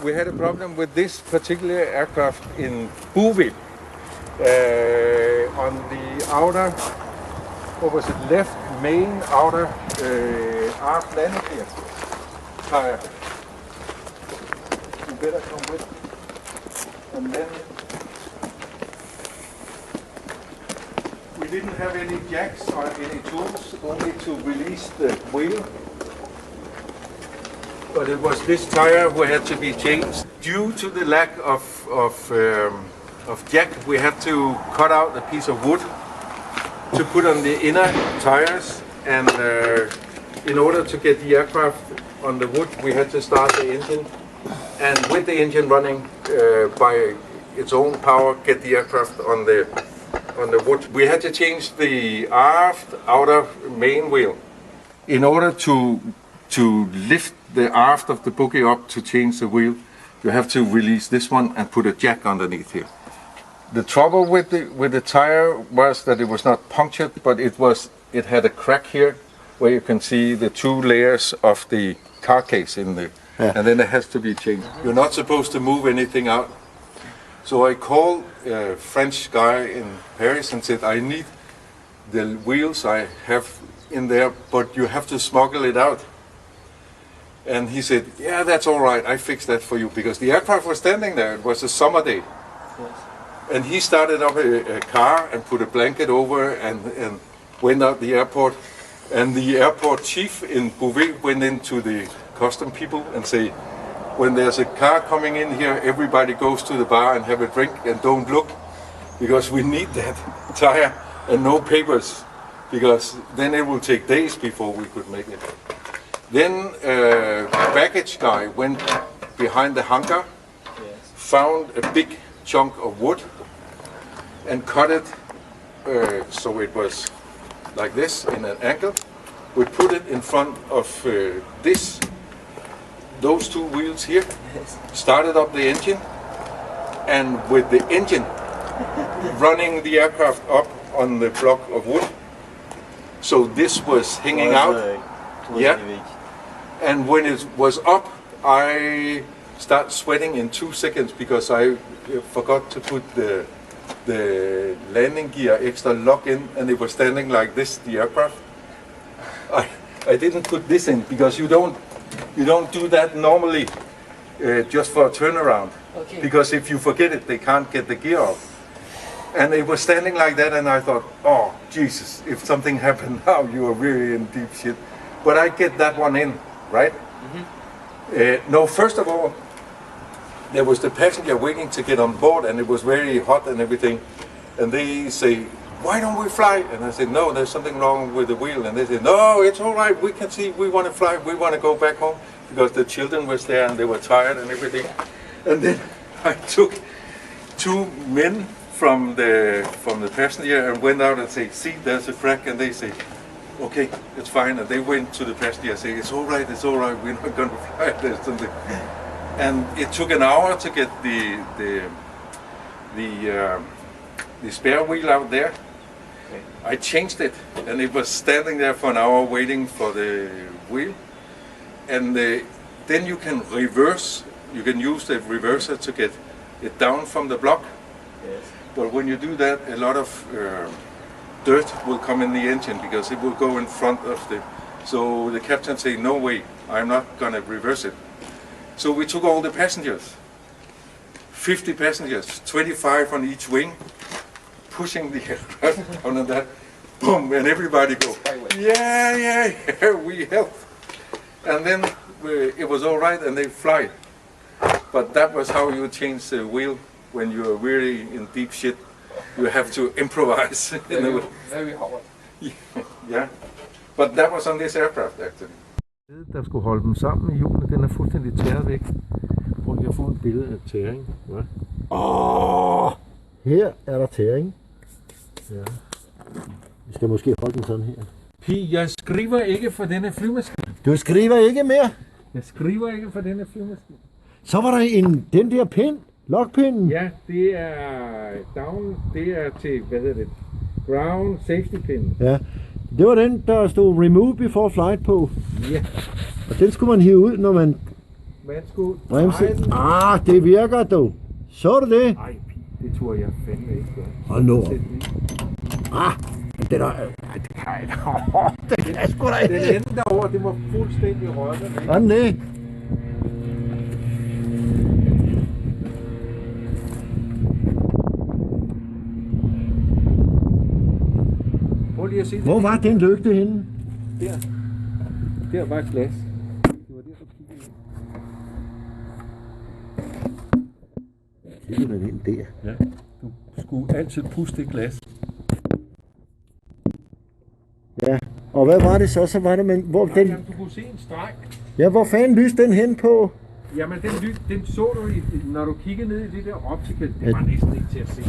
we had a problem with this particular aircraft in Bourgeois. On the outer, what was it, left main outer aft landing gear tire. You better come with. And then we didn't have any jacks or any tools, only to release the wheel. But it was this tire who had to be changed. Due to the lack of jack, we had to cut out a piece of wood to put on the inner tires, and in order to get the aircraft on the wood, we had to start the engine, and with the engine running by its own power, get the aircraft on the wood. We had to change the aft outer main wheel. In order to lift the aft of the bogie up to change the wheel, you have to release this one and put a jack underneath here. The trouble with the tire was that it was not punctured, but it had a crack here where you can see the two layers of the car case in there, and then it has to be changed. You're not supposed to move anything out. So I called a French guy in Paris and said, I need the wheels I have in there, but you have to smuggle it out. And he said, yeah, that's all right, I fixed that for you, because the aircraft was standing there. It was a summer day. Yes. And he started up a car and put a blanket over and went out the airport. And the airport chief in Bourgeois went into the custom people and say, when there's a car coming in here, everybody goes to the bar and have a drink and don't look, because we need that tire and no papers, because then it will take days before we could make it. Then a baggage guy went behind the hangar, found a big chunk of wood and cut it so it was like this in an angle. We put it in front of those two wheels here, started up the engine, and with the engine running the aircraft up on the block of wood. So this was hanging out. Yeah. And when it was up, I started sweating in 2 seconds because I forgot to put the landing gear extra lock in, and it was standing like this, the aircraft. I didn't put this in because you don't do that normally just for a turnaround. Okay. Because if you forget it, they can't get the gear off. And it was standing like that, and I thought, oh Jesus, if something happened now, you are really in deep shit. But I get that one in, right? Mm-hmm. No, first of all, there was the passenger waiting to get on board, and it was very hot and everything. And they say, why don't we fly? And I said, no, there's something wrong with the wheel. And they said, no, it's all right, we can see, we want to fly, we want to go back home, because the children was there and they were tired and everything. And then I took two men from the passenger and went out and say, see, there's a crack. And they say, okay, it's fine. And they went to the passenger and say, it's all right, we're not going to fly. There's something. And it took an hour to get the spare wheel out there. Okay. I changed it, and it was standing there for an hour waiting for the wheel. And then you can reverse. You can use the reverser to get it down from the block. Yes. But when you do that, a lot of dirt will come in the engine because it will go in front of the. So the captain said, no way, I'm not going to reverse it. So we took all the passengers, 50 passengers, 25 on each wing, pushing the aircraft on that, boom, and everybody go, yeah, we helped. And then it was all right, and they fly. But that was how you change the wheel when you're really in deep shit. You have to improvise. Very hard. Yeah, but that was on this aircraft actually. Der skulle holde dem sammen i hjulene, den er fuldstændig tæret væk. Prøv lige at få et billede af tæring. Her er der tæring. Ja. Vi skal måske holde den sådan her. Pig, jeg skriver ikke for denne flymaskine. Du skriver ikke mere? Jeg skriver ikke for denne flymaskine. Så var der den der pind, lokpinden. Ja, det er down, det er til, hvad hedder det, ground safety pin. Ja. Det var den, der stod remove before flight på. Ja. Og den skulle man hive ud, når man Man skulle Bremse. dreje den. Det virker du. Så du det? Ej, det turde jeg fandme ikke gøre. Hold nu op. Sæt den i. Det der... Det kan jeg ikke. Det er sgu da Den ikke. ende derovre, det var fuldstændig rødende. Sådan det. Prøv lige at se det. Hvor var den lygte henne? Der. Der var et glas. Det var der, du kiggede ind. Kigger den ind der. Ja. Du skulle altid puste det glas. Ja. Og hvad var det så? Så var det, men hvor den... Jamen, du kunne se en streg. Ja, hvor fanden lyste den hen på? Jamen, den så du, når du kiggede ned i det der optical. Det var næsten ikke til at se.